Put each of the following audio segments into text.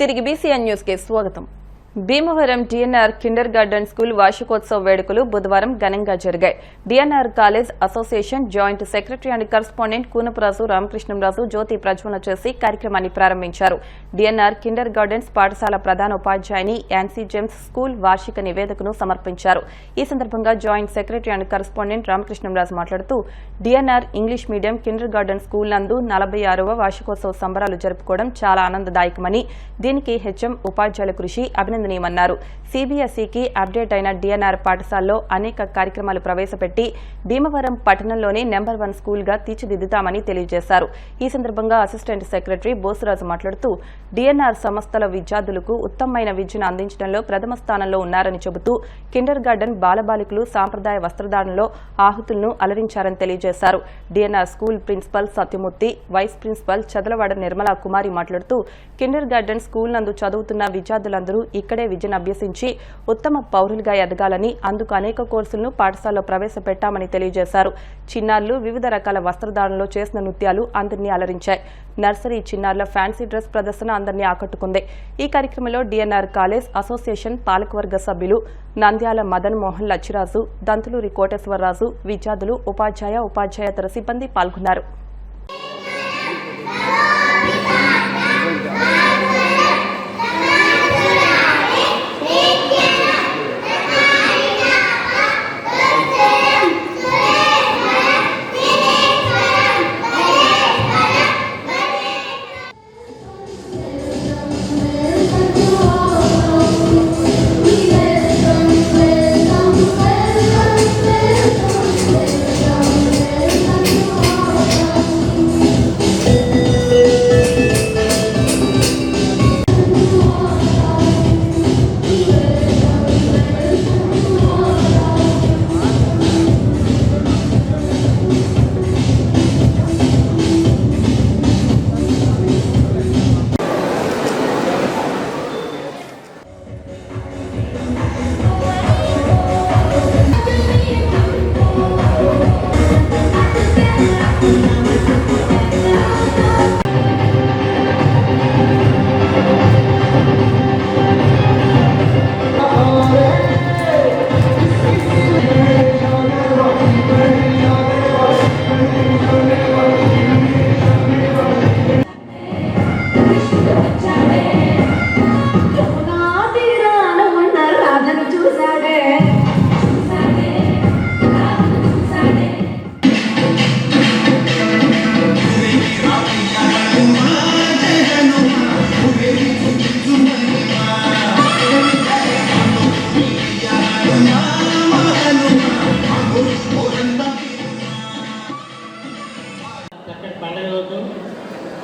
తిరిగి BCN news కి స్వాగతం. Bhimavaram DNR kindergarten school వార్షికోత్సవ వేడుకలు బుధవారం ఘనంగా జరిగాయి. DNR college association joint secretary and correspondent Koonapuraju Ramakrishnamraju జ్యోతి ప్రజ్వలన చేసి కార్యక్రమాన్ని ప్రారంభించారు. డిఎన్ఆర్ కిండర్ గార్డెన్స్ పాఠశాల ప్రధాన ఉపాధ్యాయుని యాన్సీ జేమ్స్ స్కూల్ వార్షిక నివేదికను సమర్పించారు. ఈ సందర్భంగా joint secretary and correspondent Ramakrishnamraju మాట్లాడుతూ DNR English medium kindergarten school నందు 46వ వార్షికోత్సవ సంబరాలు జరుపుకోవడం చాలా ఆనందదాయకమని, దీనికి హెచ్ఎం ఉపాధ్యాయుల కృషి అభినందనీయమన్నారు. సిబిఎస్ఈకి అప్డేట్ అయిన డిఎన్ఆర్ పాఠశాలలో అనేక కార్యక్రమాలు ప్రవేశపెట్టి భీమవరం పట్టణంలోనే నెంబర్ 1 స్కూల్ గా తీర్చిదిద్దుతామని తెలియజేశారు. ఈ సందర్భంగా అసిస్టెంట్ సెక్రటరీ బోసురాజు మాట్లాడుతూ డిఎన్ఆర్ సంస్థల విద్యార్థులకు ఉత్తమమైన విద్యను అందించడంలో ప్రథమ స్థానంలో ఉన్నారని చెబుతూ కిండర్ గార్డెన్ బాలబాలికలు సాంప్రదాయ వస్త్రధారణలో ఆహుతులను అలరించారని తెలియజేశారు. DNR school principal Satyamurthy, vice principal Chadalavada Nirmala Kumari మాట్లాడుతూ కిండర్ గార్డెన్ స్కూల్ నందు చదువుతున్న విద్యార్థులందరూ ఇక్కడే విద్యను అభ్యసించి ఉత్తమ పౌరులుగా ఎదగాలని, అందుకు అనేక కోర్సులను పాఠశాలలో ప్రవేశపెట్టామని తెలియజేశారు. చిన్నారులు వివిధ రకాల వస్త్రధారణలో చేసిన నృత్యాలు అందరినీ అలరించాయి. నర్సరీ చిన్నారుల ఫ్యాన్సీ డ్రెస్ ప్రదర్శన అందరినీ ఆకట్టుకుంది. ఈ కార్యక్రమంలో డిఎన్ఆర్ కాలేజ్ అసోసియేషన్ పాలకవర్గ సభ్యులు నంద్యాల మదన్ మోహన్ లచ్చిరాజు, దంతులూరి కోటేశ్వరరాజు, విద్యార్థులు, ఉపాధ్యాయేతర సిబ్బంది పాల్గొన్నారు.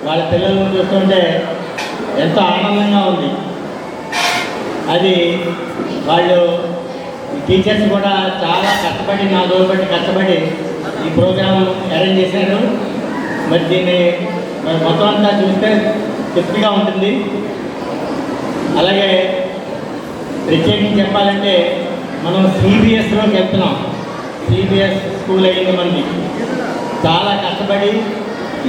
వాళ్ళ పిల్లలను చూస్తుంటే ఎంతో ఆనందంగా ఉంది. అది వాళ్ళు టీచర్స్ కూడా చాలా కష్టపడి 4 రోజులు బట్టి కష్టపడి ఈ ప్రోగ్రాం అరేంజ్ చేశారు. మరి దీన్ని మొత్తం అంతా చూస్తే తృప్తిగా ఉంటుంది. అలాగే ప్రత్యేకించి చెప్పాలంటే మనం సిబిఎస్లోకి వెళ్తున్నాం. సిబిఎస్ స్కూల్ అయింది మనకి. చాలా కష్టపడి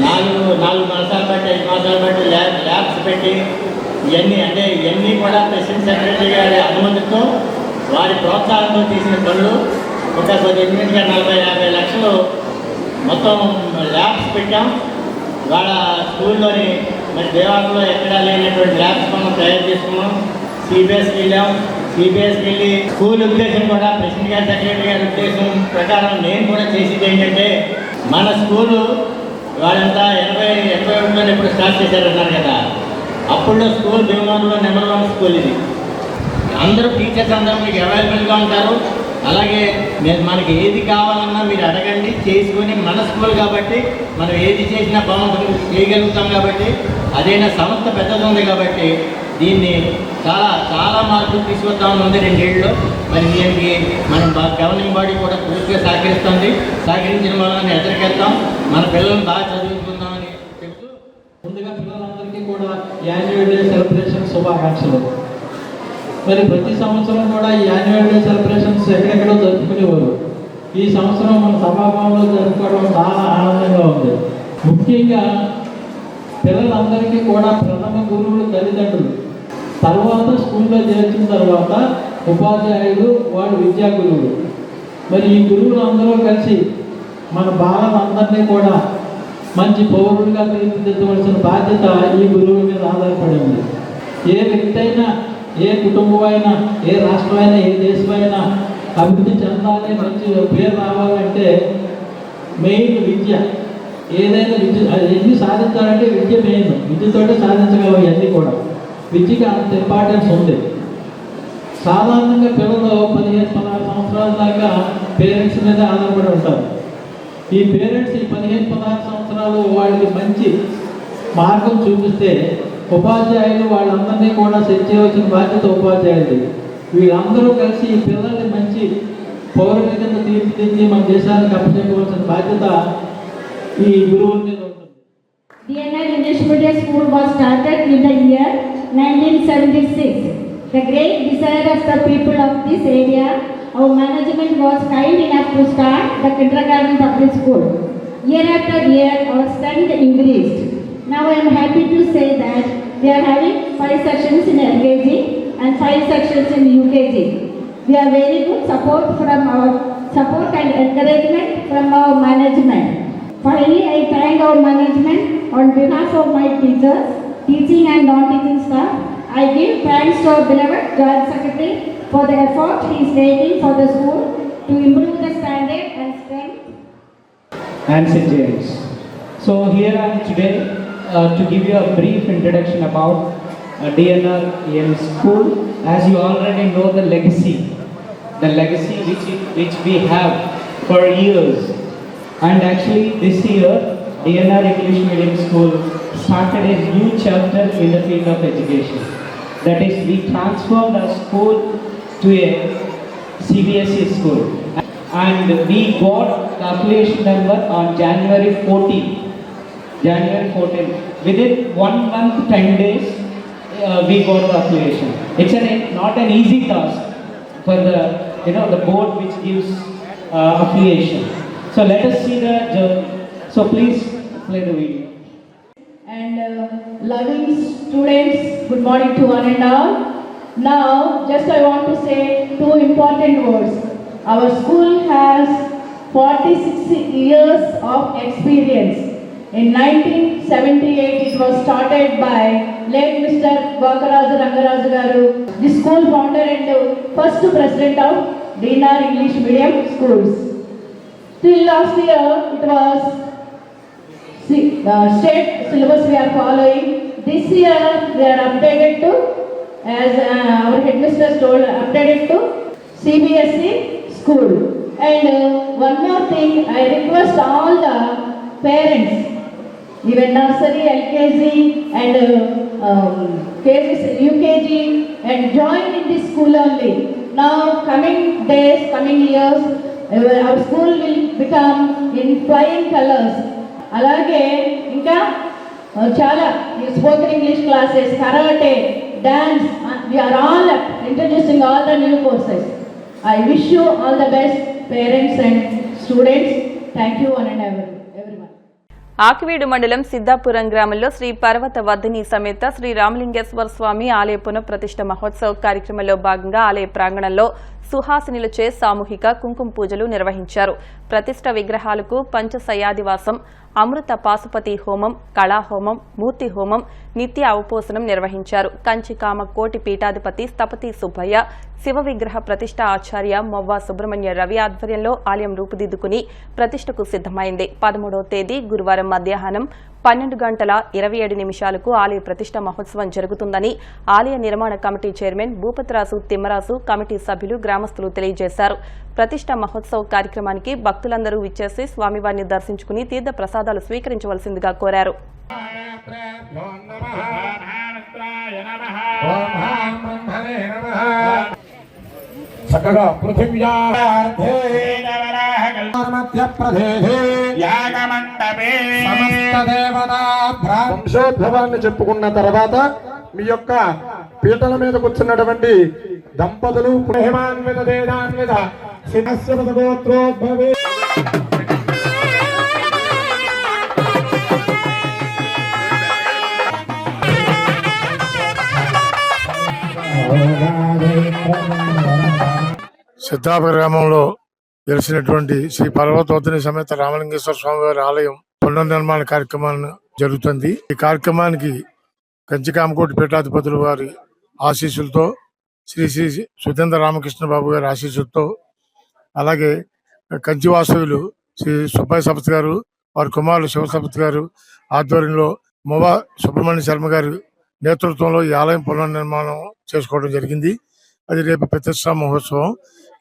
4 మాసాలు బట్టి 5 మాసాలు బట్టి ల్యాబ్స్ పెట్టి ఇవన్నీ కూడా ప్రెసిడెంట్ సెక్రటరీ గారి అనుమతితో వారి ప్రోత్సాహంతో చేసిన పనులు. ఒక 40-50 లక్షలు మొత్తం ల్యాబ్స్ పెట్టాం. వాళ్ళ స్కూల్లోని మరి దేవాలయంలో ఎక్కడా లేనటువంటి ల్యాబ్స్ మనం తయారు చేసుకున్నాం. సిబిఎస్కి వెళ్ళాం. సిబిఎస్కి వెళ్ళి స్కూల్ ఉద్దేశం కూడా ప్రెసిడెంట్ గారి సెక్రటరీ గారి ఉద్దేశం ప్రకారం నేను కూడా చేసేది ఏంటంటే, మన స్కూలు వాళ్ళంతా 81లో ఎప్పుడు స్టార్ట్ చేశారన్నారు కదా, అప్పుడులో స్కూల్ భీమవరంలో నెంబర్ 1 స్కూల్ ఇది. అందరూ టీచర్స్ అందరూ మీకు అవైలబుల్గా ఉంటారు. అలాగే మనకి ఏది కావాలన్నా మీరు అడగండి, చేసుకొని మన స్కూల్ కాబట్టి మనం ఏది చేసినా బాగుంటుంది, చేయగలుగుతాం. కాబట్టి అదైనా సంస్థ పెద్దది ఉంది కాబట్టి దీన్ని చాలా మార్పులు తీసుకొద్దామని ఉంది 2 ఏళ్ళలో. మరి దీనికి మనం గవర్నింగ్ బాడీ కూడా పూర్తిగా సహకరించిన వాళ్ళని ఎదురుకెళ్తాం. మన పిల్లల్ని బాగా చదువుకుందామని చెప్తూ ముందుగా పిల్లలందరికీ కూడా యాన్యువల్ డే సెలబ్రేషన్ శుభాకాంక్షలు. మరి ప్రతి సంవత్సరం కూడా ఈ యాన్యువల్ డే సెలబ్రేషన్స్ ఎక్కడెక్కడో జరుపుకునేవారు. ఈ సంవత్సరం మన సభాభవనంలో జరుపుకోవడం చాలా ఆనందంగా ఉంది. ముఖ్యంగా పిల్లలందరికీ కూడా ప్రథమ గురువులు తల్లిదండ్రులు. తర్వాత స్కూల్లో చేర్చిన తర్వాత ఉపాధ్యాయుడు వాడు విద్యా గురువులు. మరి ఈ గురువులు అందరూ కలిసి మన బాలలందరినీ కూడా మంచి పౌరులుగా తీర్చిదిద్దవలసిన బాధ్యత ఈ గురువుల మీద ఆధారపడి ఉంది. ఏ వ్యక్తి అయినా, ఏ కుటుంబం అయినా, ఏ రాష్ట్రమైనా, ఏ దేశమైనా అభివృద్ధి చెందాలి, మంచి పేరు రావాలంటే మెయిన్ విద్య. ఏదైనా విద్య ఎన్ని సాధించాలంటే విద్య మెయిన్. విద్యతోటే సాధించగలం ఇవన్నీ కూడా. విద్యకి అంత ఇంపార్టెన్స్ ఉంది. సాధారణంగా పిల్లలు 15-16 సంవత్సరాల దాకా పేరెంట్స్ మీద ఆధారపడి ఉంటారు. ఈ పేరెంట్స్ ఈ 15-16 సంవత్సరాలు వాళ్ళకి మంచి మార్గం చూపిస్తే ఉపాధ్యాయులు వాళ్ళందరినీ కూడా సెట్ చేయవలసిన బాధ్యత ఉపాధ్యాయులది. వీళ్ళందరూ కలిసి ఈ పిల్లల్ని మంచి పౌరుల కింద తీర్చిదిద్ది మన దేశానికి అప్పచెప్పవలసిన బాధ్యత ఈ గురువుల మీద ఉంటుంది. DNR English Medium School was started in the year 1976. The great desire of the people of this area, our management was kind enough to start the kindergarten public school. Year after year, our strength increased. Now I am happy to say that we are having 5 sections in LKG and 5 sections in UKG. We have very good support and encouragement from our management. Finally, I thank our management on behalf of my teachers, teaching and non-teaching staff. I give thanks to our beloved Joint Secretary for the effort he is taking for the school to improve the standard and strength. And St. James. So here I am today to give you a brief introduction about DNR EM School. As you already know the legacy which we have for years. And actually this year DNR English Medium School started a new chapter in the field of education. That is, we transformed our school to a CBSE school. And we got the affiliation number on January 14. Within 1 month, 10 days, we got the affiliation. It's not an easy task for the board which gives affiliation. So let us see the journey. So please play the video. And loving students, good morning to one and all. Now, just I want to say 2 important words. Our school has 46 years of experience. In 1978, it was started by late Mr. Vakaraju Rangaraju Garu, the school founder and first president of DNR English Medium Schools. Till last year, it was state syllabus we are following. This year, we are updated to, as our headmistress told, updated to CBSE school. And one more thing, I request all the parents, even nursery, LKG and UKG, and join in this school only. Now, coming days, coming years, our school will become in flying colors. అలాగే ఇంకా చాలా spoken English classes, karate, dance, we are all introducing all the new courses. I wish you all the best, parents and students. Thank you one and everyone. Akividu మండలం సిద్ధాపురం గ్రామంలో శ్రీ పర్వత వర్ధిని సమేత శ్రీ రామలింగేశ్వర స్వామి ఆలయ పునఃప్రతిష్ఠ మహోత్సవ కార్యక్రమంలో భాగంగా ఆలయ ప్రాంగణంలో సుహాసినులచే సామూహిక కుంకుమ పూజలు నిర్వహించారు. ప్రతిష్ఠ విగ్రహాలకు పంచసయాదివాసం, అమృత పాశుపతి హోమం, కళాహోమం, మూర్తి హోమం, నిత్య అవపోసనం నిర్వహించారు. కంచికామ కోటి పీఠాధిపతి స్థపతి సుబ్బయ్య, శివ విగ్రహ ప్రతిష్ఠ ఆచార్య మొవ్వా సుబ్రహ్మణ్య రవి ఆధ్వర్యంలో ఆలయం రూపుదిద్దుకుని ప్రతిష్ఠకు సిద్దమైంది. 13వ తేదీ గురువారం మధ్యాహ్నం 12:27 ఆలయ ప్రతిష్ఠ మహోత్సవం జరుగుతుందని ఆలయ నిర్మాణ committee chairman Bhupathiraju Thimmaraju, committee సభ్యులు, గ్రామస్తులు తెలియజేశారు. ప్రతిష్ఠ మహోత్సవ కార్యక్రమానికి భక్తులందరూ విచ్చేసి స్వామివారిని దర్శించుకుని తీర్థ ప్రసాదాలు స్వీకరించవలసిందిగా కోరారు. చక్కగా వంశోద్భవాన్ని చెప్పుకున్న తర్వాత మీ యొక్క పీటల మీద కూర్చున్నటువంటి దంపతులు పుణ్యమాన్విత దేవాన్విత శివస్య గోత్రోద్భవే సిద్ధాప గ్రామంలో వెలిసినటువంటి శ్రీ పర్వతోత్తని సమేత రామలింగేశ్వర స్వామి వారి ఆలయం పునర్నిర్మాణ కార్యక్రమాన్ని జరుగుతుంది. ఈ కార్యక్రమానికి కంచికామకోటి పీఠాధిపతుల వారి ఆశీస్సులతో శ్రీ శ్రీ సుధేంద్ర రామకృష్ణ బాబు గారి ఆశీస్సులతో, అలాగే కంచివాసవులు శ్రీ సుబ్బయ్య సపత్ గారు, వారి కుమారులు శివ సపత్ గారు ఆధ్వర్యంలో మొవా సుబ్రహ్మణ్య శర్మ గారి నేతృత్వంలో ఈ ఆలయం పునర్నిర్మాణం చేసుకోవడం జరిగింది. అది రేపు ప్రతిష్టా మహోత్సవం.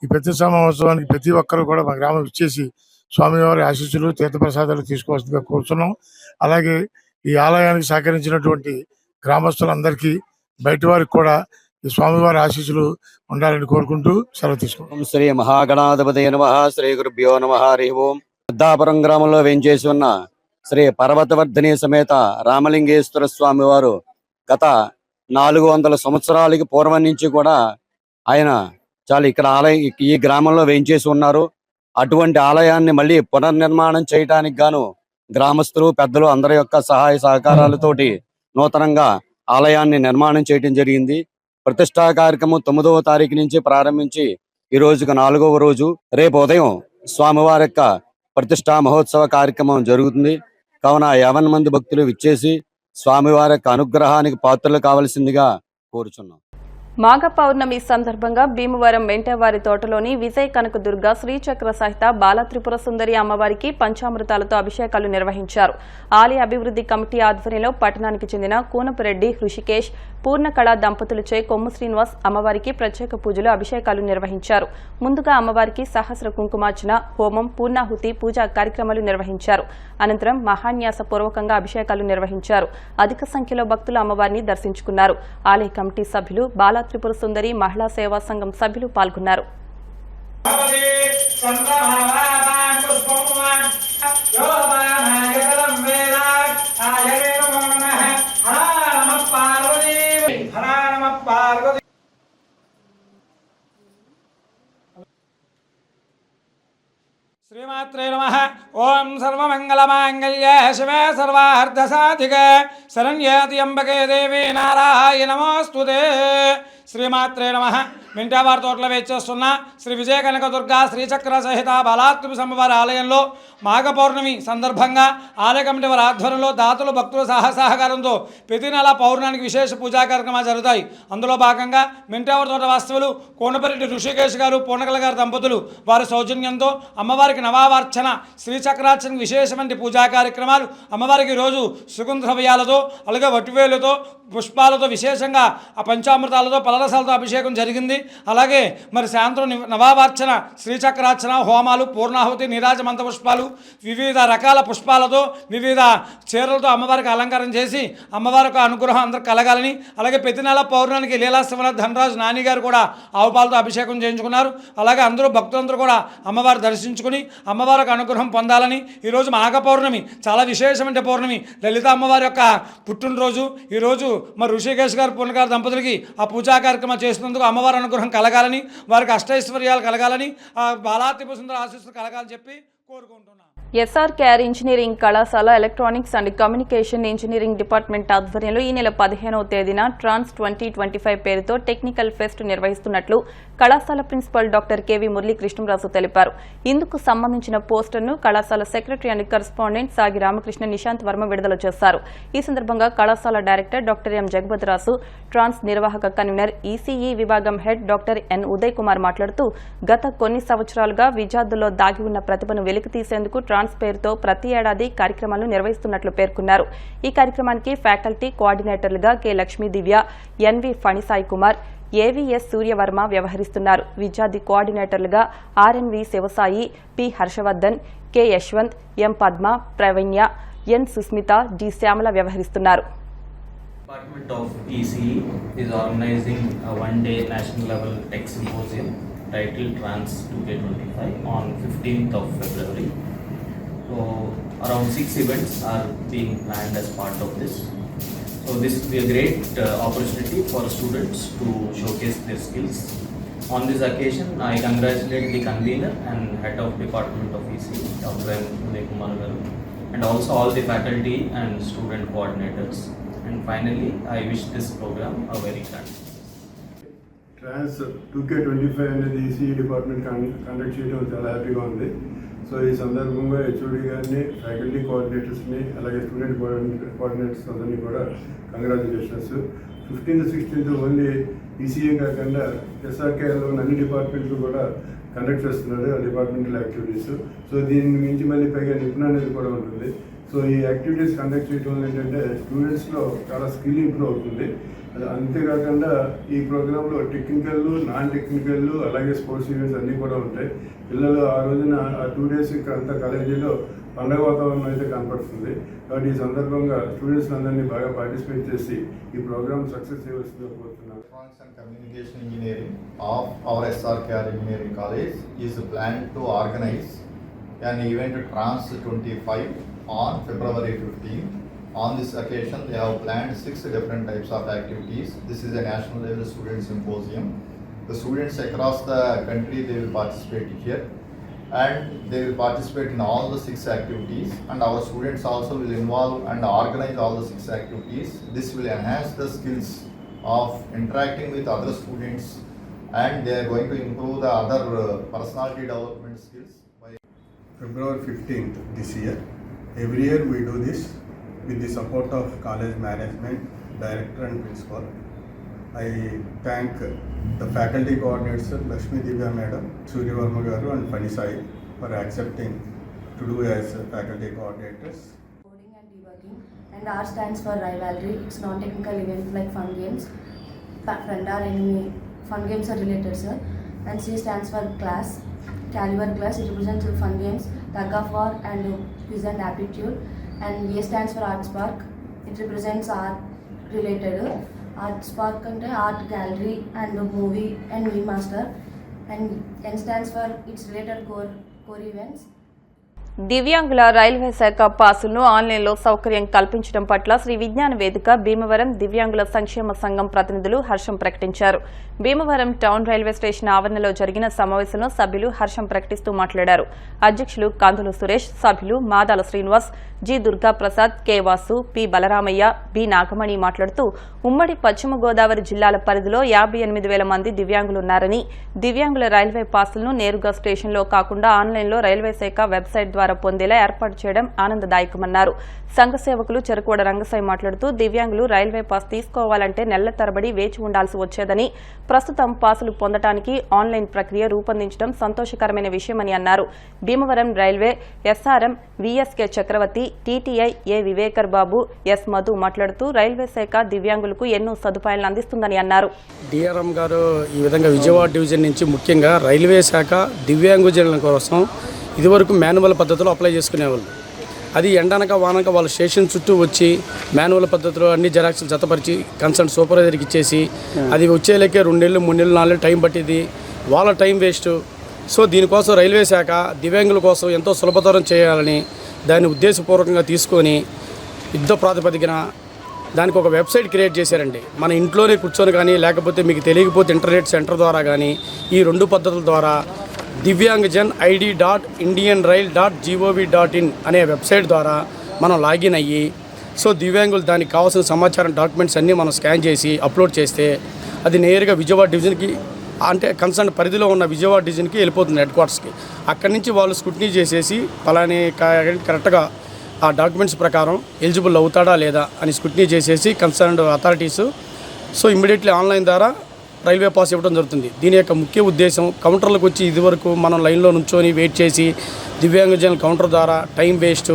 ఈ ప్రతిష్టా మహోత్సవానికి ప్రతి ఒక్కరు కూడా మా గ్రామం ఇచ్చేసి స్వామివారి ఆశీస్సులు తీర్థప్రసాదాలు తీసుకోవాల్సిందిగా కోరుతున్నాం. అలాగే ఈ ఆలయానికి సహకరించినటువంటి గ్రామస్తులందరికీ, బయట వారికి కూడా ఈ స్వామివారి ఆశీస్సులు ఉండాలని కోరుకుంటూ సెలవు తీసుకుంటాం. ఓం శ్రీ మహాగణాధిపతయ నమః. శ్రీ గురుభ్యో నమః. హరి ఓం. సిద్ధాపురం గ్రామంలో వేంచేసి ఉన్న శ్రీ పర్వతవర్ధిని సమేత రామలింగేశ్వర స్వామి వారు గత 400 సంవత్సరాలకి పూర్వం నుంచి కూడా ఆయన చాలా ఇక్కడ ఈ గ్రామంలో వేంచేసి ఉన్నారు. అటువంటి ఆలయాన్ని మళ్ళీ పునర్నిర్మాణం చేయడానికి గాను గ్రామస్తులు, పెద్దలు అందరి యొక్క సహాయ సహకారాలతోటి నూతనంగా ఆలయాన్ని నిర్మాణం చేయడం జరిగింది. ప్రతిష్టా కార్యక్రమం 9వ తారీఖు నుంచి ప్రారంభించి ఈ రోజుకు 4వ రోజు. రేపు ఉదయం స్వామివారి యొక్క ప్రతిష్టా మహోత్సవ కార్యక్రమం జరుగుతుంది. కావున 50 మంది భక్తులు విచ్చేసి స్వామివారి యొక్క అనుగ్రహానికి పాత్రలు కావలసిందిగా కోరుచున్నాం. మాఘ పౌర్ణమి సందర్భంగా భీమవరం మెంటవారి తోటలోని విజయ కనకదుర్గ శ్రీచక్ర సహిత బాలత్రిపుర సుందరి అమ్మవారికి పంచామృతాలతో అభిషేకాలు నిర్వహించారు. ఆలయ అభివృద్ధి కమిటీ ఆధ్వర్యంలో పట్టణానికి చెందిన కూనపురెడ్డి హృషికేష్, పూర్ణకళ దంపతులచే కొమ్ము శ్రీనివాస్ అమ్మవారికి ప్రత్యేక పూజలు, అభిషేకాలు నిర్వహించారు. ముందుగా అమ్మవారికి సహస్ర కుంకుమార్చన, హోమం, పూర్ణాహుతి పూజా కార్యక్రమాలు నిర్వహించారు. అనంతరం మహాన్యాస పూర్వకంగా అభిషేకాలు నిర్వహించారు. అధిక సంఖ్యలో భక్తులు అమ్మవారిని దర్శించుకున్నారు. ఆలయ కమిటీ సభ్యులు, బాల త్రిపుర సుందరి మహిళా సేవా సంఘం సభ్యులు పాల్గొన్నారు. శ్రీమాత్రే నమః. ఓం సర్వమంగళమాంగళ్యే శివే సర్వార్థసాధికే శరణ్యే త్ర్యంబకే దేవి నారాయణి నమోస్తుతే. శ్రీమాత్రే నమః. మింటావారి తోటలో వేచేస్తున్న శ్రీ విజయ కనకదుర్గ శ్రీచక్ర సహిత బాలాత్రిపుర అమ్మవారి ఆలయంలో మాఘ పౌర్ణమి సందర్భంగా ఆలయ కమిటీ వారి ఆధ్వర్యంలో దాతలు, భక్తుల సహకారంతో ప్రతి నెల పౌర్ణానికి విశేష పూజా కార్యక్రమాలు జరుగుతాయి. అందులో భాగంగా మింటావారి తోట వాస్తవులు కోనపరెడ్డి ఋషికేష్ గారు, పూర్ణకళ గారి దంపతులు వారి సౌజన్యంతో అమ్మవారికి నవావర్చన, శ్రీచక్రార్చన విశేషమైన పూజా కార్యక్రమాలు అమ్మవారికి రోజు సుగంధ ద్రవ్యాలతో, అలాగే వటివేలుతో, పుష్పాలతో, విశేషంగా ఆ పంచామృతాలతో, పలరసాలతో అభిషేకం జరిగింది. అలాగే మరి సాయంత్రం నవావర్చన, శ్రీచక్రార్చన, హోమాలు, పూర్ణాహుతి, నీరాజ మంత్ర పుష్పాలు, వివిధ రకాల పుష్పాలతో, వివిధ చీరలతో అమ్మవారికి అలంకారం చేసి అమ్మవారికి అనుగ్రహం అందరికి కలగాలని, అలాగే ప్రతి నెల పౌర్ణానికి లీలాశ్రమణ ధనరాజు నాని గారు కూడా ఆవుపాలతో అభిషేకం చేయించుకున్నారు. అలాగే అందరూ భక్తులందరూ కూడా అమ్మవారు దర్శించుకుని అమ్మవారికి అనుగ్రహం పొందాలని, ఈరోజు మాఘ పౌర్ణమి చాలా విశేషమైన పౌర్ణమి, లలిత అమ్మవారి యొక్క పుట్టినరోజు. ఈరోజు మరి ఋషికేష్ గారు, పూర్ణగారు దంపతులకి ఆ పూజా కార్యక్రమం చేసినందుకు అమ్మవారి అనుగ్రహం కలగాలని, వారికి అష్టైశ్వర్యాలు కలగాలని, బాలాత్రిపుర సుందరి ఆశీస్సులు కలగాలని చెప్పి కోరుకుంటున్నాను. ఎస్ఆర్కేఆర్ ఇంజనీరింగ్ కళాశాల electronics and communication engineering department ఆధ్వర్యంలో ఈ నెల 15వ తేదీన ట్రాన్స్ 2025 పేరుతో టెక్నికల్ ఫెస్ట్ నిర్వహిస్తున్నట్లు కళాశాల ప్రిన్సిపల్ డాక్టర్ కెవి మురళీకృష్ణరాజు తెలిపారు. ఇందుకు సంబంధించిన పోస్టర్ను కళాశాల సెక్రటరీ అండ్ కరెస్పాండెంట్ సాగి రామకృష్ణ నిశాంత్ వర్మ విడుదల చేశారు. ఈ సందర్భంగా కళాశాల director doctor M Jagapathiraju, trans నిర్వాహక కన్వీనర్ ఈసీఈ విభాగం head doctor N Uday Kumar మాట్లాడుతూ గత కొన్ని సంవత్సరాలుగా విద్యార్థుల్లో దాగి ఉన్న ప్రతిభను వెలికితీసేందుకు ట్రాన్స్ పేరుతో ప్రతి ఏడాది కార్యక్రమాలను నిర్వహిస్తున్నట్లు పేర్కొన్నారు. ఈ కార్యక్రమానికి ఫ్యాకల్టీ కోఆర్డినేటర్లుగా K Lakshmi Divya, NV Phanisai Kumar, AVS Suryavarma వ్యవహరిస్తున్నారు. విద్యార్థి కోఆర్డినేటర్లుగా RNV Sivasai, P Harshavardhan, K Yashwanth, M Padma, Praveenya, N Susmitha, D Shyamala వ్యవహరిస్తున్నారు. Department of ECE is organizing a one-day national level tech symposium titled Trans 2K25 on 15th of February. So around 6 events are being planned as part of this. So this will be a great opportunity for students to showcase their skills. On this occasion, I congratulate the convener and head of Department of ECE, Dr. M. Uday Kumar Garu, and also all the faculty and student coordinators. And finally, I wish this program a very grand. Trans 2K25 అనేది ECE department conduct చేయడం చాలా హ్యాపీగా ఉంది. So ఈ సందర్భంగా HOD గారిని, faculty కోఆర్డినేటర్స్ని, అలాగే student coordinators అందరినీ కూడా congratulations. 15th, 16th only ECA కాకుండా ఎస్ఆర్కేలో అన్ని డిపార్ట్మెంట్లు కూడా కండక్ట్ చేస్తున్నారు ఆ డిపార్ట్మెంటల్ యాక్టివిటీస్. సో దీని మించి మళ్ళీ పైగా నిపుణ అనేది కూడా ఉంటుంది. సో ఈ యాక్టివిటీస్ కండక్ట్ చేయడం వల్ల ఏంటంటే స్టూడెంట్స్లో చాలా స్కిల్ ఇంప్రూవ్ అవుతుంది. అంతేకాకుండా ఈ ప్రోగ్రాంలో టెక్నికల్, నాన్ టెక్నికల్, అలాగే స్పోర్ట్స్ ఈవెంట్స్ అన్నీ కూడా ఉంటాయి. పిల్లలు ఆ రోజున ఆ 2 days అంతా కాలేజీలో పండగ వాతావరణం అయితే కనపడుతుంది. కాబట్టి ఈ సందర్భంగా స్టూడెంట్స్ అందరినీ బాగా పార్టిసిపేట్ చేసి ఈ ప్రోగ్రామ్ సక్సెస్ చేయవలసిందిగా కోరుతున్నాను. Electronics and Communication Engineering of our SRKR Engineering College is planned to organize an event Trans 25 on February 15. On this occasion, they have planned 6 different types of activities. This is a national level student symposium. The students across the country, they will participate here, and they will participate in all the 6 activities, and our students also will involve and organize all the 6 activities. This will enhance the skills of interacting with other students, and they are going to improve the other personality development skills. By February 15th this year. Every year we do this with the support of college management, director and principal. I thank the faculty coordinators Lakshmi Divya Madam, Surya Varma Garu and Fani Sai for accepting to do as faculty coordinators. Coding and debugging, and R stands for rivalry. It's non-technical events like fun games, friend or enemy. Fun games are related, sir. And C stands for class, caliber class. It represents fun games, tug of war and quiz and aptitude. And A stands for Art Spark. It represents art related. Art Spark అంటే art gallery and movie and meme master. And N stands for its related core events. దివ్యాంగుల railway శాఖ పాసులను ఆన్లైన్లో సౌకర్యం కల్పించడం పట్ల శ్రీ విజ్ఞాన వేదిక భీమవరం దివ్యాంగుల సంక్షేమ సంఘం ప్రతినిధులు హర్షం ప్రకటించారు. భీమవరం టౌన్ రైల్వే స్టేషన్ ఆవరణలో జరిగిన సమావేశంలో సభ్యులు హర్షం ప్రకటిస్తూ మాట్లాడారు. అధ్యక్షులు కందులు సురేష్, సభ్యులు Madala Srinivas, G Durgaprasad, K Vasu, P Balaramaiah, B Nagamani మాట్లాడుతూ ఉమ్మడి పశ్చిమ గోదావరి జిల్లాల పరిధిలో 58,000 మంది దివ్యాంగులున్నారని, దివ్యాంగుల రైల్వే పాసులను నేరుగా స్టేషన్లో కాకుండా ఆన్లైన్లో రైల్వే శాఖ వెబ్సైట్ ద్వారా పొందేలా ఏర్పాటు చేయడం ఆనందదాయకమన్నారు. సంఘ సేవకులు చెరుకోడ రంగసాయి మాట్లాడుతూ దివ్యాంగులు రైల్వే పాస్ తీసుకోవాలంటే నెలల తరబడి వేచి ఉండాల్సి వచ్చేదని, ప్రస్తుతం పాసులు పొందడానికి ఆన్లైన్ ప్రక్రియ రూపొందించడం సంతోషకరమైన విషయమని అన్నారు. భీమవరం రైల్వే ఎస్ఆర్ఎం విఎస్కే చక్రవర్తి, టీటీఐ ఏ వివేకర్ బాబు, ఎస్ మధు మాట్లాడుతూ రైల్వే శాఖ దివ్యాంగులకు ఎన్నో సదుపాయాలను అందిస్తుందని అన్నారు. డిఆర్ఎం గారు ఈ విధంగా విజయవాడ డివిజన్ నుంచి ముఖ్యంగా రైల్వే శాఖ దివ్యాంగుజనుల కోసం ఇదివరకు మాన్యువల్ పద్ధతిలో అప్లై చేసుకునేవాళ్ళు. అది ఎండనక వానక వాళ్ళ స్టేషన్ చుట్టూ వచ్చి మాన్యువల్ పద్ధతిలో అన్ని జెరాక్స్లు జతపరిచి కన్సర్న్ సూపర్వైజర్కి ఇచ్చేసి అది వచ్చేలకే 2 నెలలు 3 నెలలు 4 నెలలు టైం పట్టింది, వాళ్ళ టైం వేస్ట్. సో దీనికోసం రైల్వే శాఖ దివ్యాంగుల కోసం ఎంతో సులభతరం చేయాలని దాన్ని ఉద్దేశపూర్వకంగా తీసుకొని యుద్ధ ప్రాతిపదికన దానికి ఒక వెబ్సైట్ క్రియేట్ చేశారండి. మన ఇంట్లోనే కూర్చొని కానీ లేకపోతే మీకు తెలియకపోతే ఇంటర్నెట్ సెంటర్ ద్వారా కానీ ఈ 2 పద్ధతుల ద్వారా దివ్యాంగజన్ id.indianrail.gov.in అనే వెబ్సైట్ ద్వారా మనం లాగిన్ అయ్యి సో దివ్యాంగులు దానికి కావాల్సిన సమాచారం డాక్యుమెంట్స్ అన్నీ మనం స్కాన్ చేసి అప్లోడ్ చేస్తే అది నేరుగా విజయవాడ డివిజన్కి అంటే కన్సర్న్ పరిధిలో ఉన్న విజయవాడ డివిజన్కి వెళ్ళిపోతుంది హెడ్ క్వార్టర్స్కి. అక్కడి నుంచి వాళ్ళు స్క్రూటినీ చేసేసి పలాని కరెక్ట్గా ఆ డాక్యుమెంట్స్ ప్రకారం ఎలిజిబుల్ అవుతాడా లేదా అని స్క్రూటినీ చేసేసి concerned authorities so immediately online ద్వారా రైల్వే పాస్ ఇవ్వడం జరుగుతుంది. దీని యొక్క ముఖ్య ఉద్దేశం కౌంటర్లకు వచ్చి ఇదివరకు మనం లైన్లో నుంచొని వెయిట్ చేసి దివ్యాంగజనుల కౌంటర్ ద్వారా టైం వేస్ట్,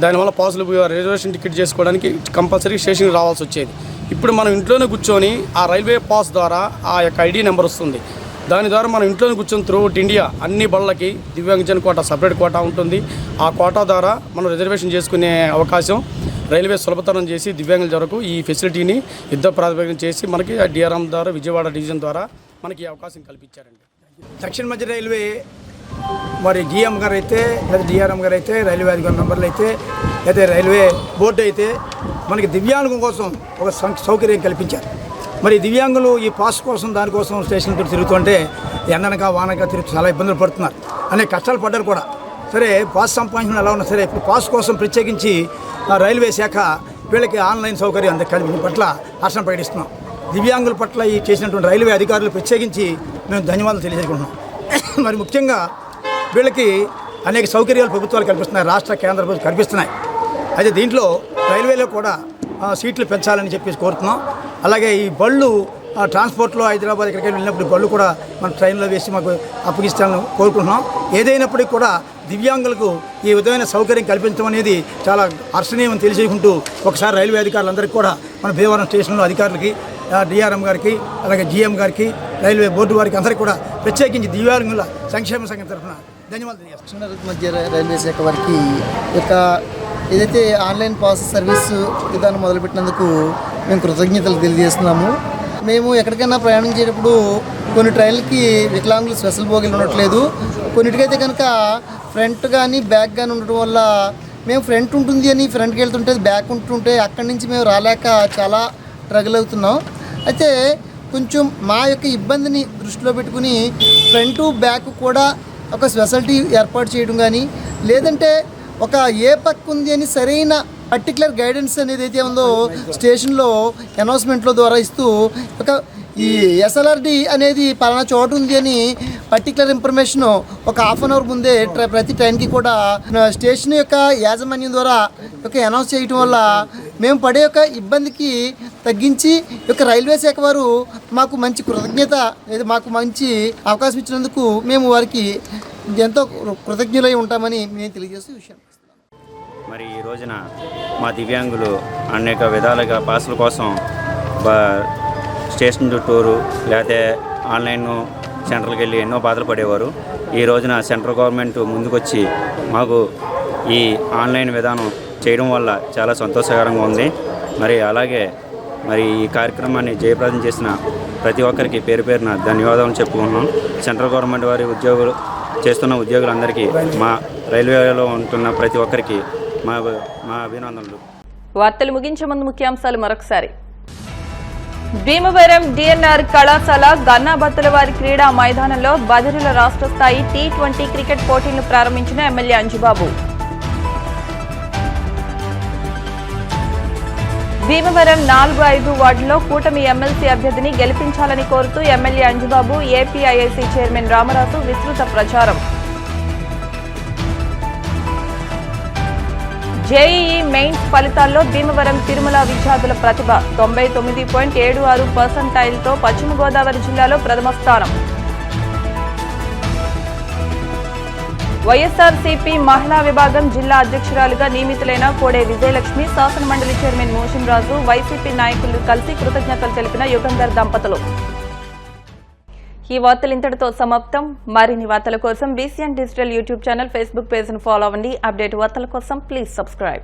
దానివల్ల పాసులు రిజర్వేషన్ టికెట్ చేసుకోవడానికి కంపల్సరీ స్టేషన్కి రావాల్సి వచ్చేది. ఇప్పుడు మనం ఇంట్లోనే కూర్చొని ఆ రైల్వే పాస్ ద్వారా ఆ యొక్క ఐడి నెంబర్ వస్తుంది. దాని ద్వారా మనం ఇంట్లోనే కూర్చొని త్రూఅవుట్ ఇండియా అన్ని బళ్ళకి దివ్యాంగజన కోటా సపరేట్ కోటా ఉంటుంది. ఆ కోటా ద్వారా మనం రిజర్వేషన్ చేసుకునే అవకాశం రైల్వే సులభతరం చేసి దివ్యాంగుల వరకు ఈ ఫెసిలిటీని యుద్ధ ప్రాతిపదికన చేసి మనకి డిఆర్ఎం ద్వారా విజయవాడ డివిజన్ ద్వారా మనకి అవకాశం కల్పించారండి. దక్షిణ మధ్య రైల్వే మరి జిఎం గారు అయితే లేదా డిఆర్ఎం గారు అయితే రైల్వే అధికారి మెంబర్లు అయితే లేదా రైల్వే బోర్డు అయితే మనకి దివ్యాంగుల కోసం ఒక సౌకర్యం కల్పించారు. మరి దివ్యాంగులు ఈ పాస్ కోసం దానికోసం స్టేషన్ తిరుగుతుంటే ఎండనక వానక తిరుగుతూ చాలా ఇబ్బందులు పడుతున్నారు, అనేక కష్టాలు పడ్డారు కూడా. సరే పాస్ సంపాదించిన ఎలా ఉన్నా సరే ఇప్పుడు పాస్ కోసం ప్రత్యేకించి రైల్వే శాఖ వీళ్ళకి ఆన్లైన్ సౌకర్యం కల్పించడం పట్ల హర్షం ప్రకటిస్తున్నాం. దివ్యాంగుల పట్ల ఈ చేసినటువంటి రైల్వే అధికారులు ప్రత్యేకించి మేము ధన్యవాదాలు తెలియజేసుకుంటున్నాం. మరి ముఖ్యంగా వీళ్ళకి అనేక సౌకర్యాలు ప్రభుత్వాలు కల్పిస్తున్నాయి, రాష్ట్ర కేంద్ర ప్రభుత్వాలు కల్పిస్తున్నాయి. అయితే దీంట్లో రైల్వేలో కూడా సీట్లు పెంచాలని చెప్పేసి కోరుతున్నాం. అలాగే ఈ బళ్ళు ట్రాన్స్పోర్ట్లో హైదరాబాద్ ఎక్కడికి వెళ్ళినప్పుడు బళ్ళు కూడా మన ట్రైన్లో వేసి మాకు అప్పగిస్తామని కోరుకుంటున్నాం. ఏదైనప్పటికీ కూడా దివ్యాంగులకు ఈ విధమైన సౌకర్యం కల్పించడం అనేది చాలా హర్షణీయం తెలియజేసుకుంటూ ఒకసారి రైల్వే అధికారులందరికీ కూడా మన భీమవరం స్టేషన్లో అధికారులకి, డిఆర్ఎం గారికి, అలాగే జీఎం గారికి, రైల్వే బోర్డు వారికి అందరికీ కూడా ప్రత్యేకించి దివ్యాంగుల సంక్షేమ సంఘం తరఫున ధన్యవాదాలు తెలియజేస్తున్నాను. మధ్య రైల్వే శాఖ వారికి యొక్క ఏదైతే ఆన్లైన్ పాస్ సర్వీస్ విధానం మొదలుపెట్టినందుకు మేము కృతజ్ఞతలు తెలియజేస్తున్నాము. మేము ఎక్కడికైనా ప్రయాణం చేసేటప్పుడు కొన్ని ట్రైన్లకి వికలాంగులు స్పెషల్ బోగీలు ఉండట్లేదు. కొన్నిటికైతే కనుక ఫ్రంట్ కానీ బ్యాక్ కానీ ఉండటం వల్ల మేము ఫ్రంట్ ఉంటుంది అని ఫ్రంట్కి వెళ్తుంటే బ్యాక్ ఉంటుంటే అక్కడి నుంచి మేము రాలేక చాలా స్ట్రగుల్ అవుతున్నాం. అయితే కొంచెం మా యొక్క ఇబ్బందిని దృష్టిలో పెట్టుకుని ఫ్రంట్ బ్యాక్ కూడా ఒక స్పెషాలిటీ ఏర్పాటు చేయడం కానీ, లేదంటే ఒక ఏ పక్క ఉంది అని సరైన పర్టికులర్ గైడెన్స్ అనేది అయితే ఉందో స్టేషన్లో అనౌన్స్మెంట్లో ద్వారా ఇస్తూ ఒక ఈ ఎస్ఎల్ఆర్డి అనేది పలానా చోటు ఉంది అని పర్టికులర్ ఇన్ఫర్మేషన్ ఒక హాఫ్ అన్ అవర్ ముందే ప్రతి ట్రైన్కి కూడా స్టేషన్ యొక్క యాజమాన్యం ద్వారా ఒక అనౌన్స్ చేయటం వల్ల మేము పడే యొక్క ఇబ్బందికి తగ్గించి యొక్క రైల్వే శాఖ వారు మాకు మంచి కృతజ్ఞత లేదా మాకు మంచి అవకాశం ఇచ్చినందుకు మేము వారికి ఎంతో కృతజ్ఞులై ఉంటామని మేము తెలియజేస్తూ విషయం. మరి ఈ రోజున మా దివ్యాంగులు అనేక విధాలుగా పాసుల కోసం స్టేషన్ చుట్టూరు లేకపోతే ఆన్లైన్ సెంటర్కి వెళ్ళి ఎన్నో బాధలు పడేవారు. ఈ రోజున సెంట్రల్ గవర్నమెంట్ ముందుకొచ్చి మాకు ఈ ఆన్లైన్ విధానం చేయడం వల్ల చాలా సంతోషకరంగా ఉంది. మరి అలాగే మరి ఈ కార్యక్రమాన్ని జయప్రదం చేసిన ప్రతి ఒక్కరికి పేరు పేరున ధన్యవాదాలు చెప్పుకుంటున్నాం. సెంట్రల్ గవర్నమెంట్ వారి ఉద్యోగులు చేస్తున్న ఉద్యోగులందరికీ, మా రైల్వేలో ఉంటున్న ప్రతి ఒక్కరికి మా అభినందనలు. వార్తలు ముగించే ముందు ముఖ్యాంశాలు మరొకసారి. భీమవరం డిఎన్ఆర్ కళాశాల గన్నాబత్తులవారి క్రీడా మైదానంలో బదిరీల రాష్ట్ర స్థాయి T20 క్రికెట్ పోటీలను ప్రారంభించిన ఎమ్మెల్యే అంజుబాబు. భీమవరం 4-5 వార్డులో కూటమి ఎమ్మెల్సీ అభ్యర్థిని గెలిపించాలని కోరుతూ MLA Anjubabu, APIIC chairman Ramaraju విస్తృత ప్రచారం. జేఈఈ మెయిన్స్ ఫలితాల్లో భీమవరం తిరుమల విద్యార్థుల ప్రతిభ 99.76% పశ్చిమ గోదావరి జిల్లాలో ప్రథమ స్థానం. వైఎస్ఆర్సీపీ మహిళా విభాగం జిల్లా అధ్యక్షురాలుగా నియమితులైన కోడే విజయలక్ష్మి, శాసనమండలి చైర్మన్ మోషన్ రాజు, వైసీపీ నాయకులు కలిసి కృతజ్ఞతలు తెలిపిన యుగంధర్ దంపతులు. ఈ వార్తలు ఇంతటితో సమాప్తం. మరిన్ని వార్తల కోసం BCN digital YouTube channel, Facebook పేజ్ను ఫాలో అవ్వండి. అప్డేట్ వార్తల కోసం ప్లీజ్ సబ్స్క్రైబ్.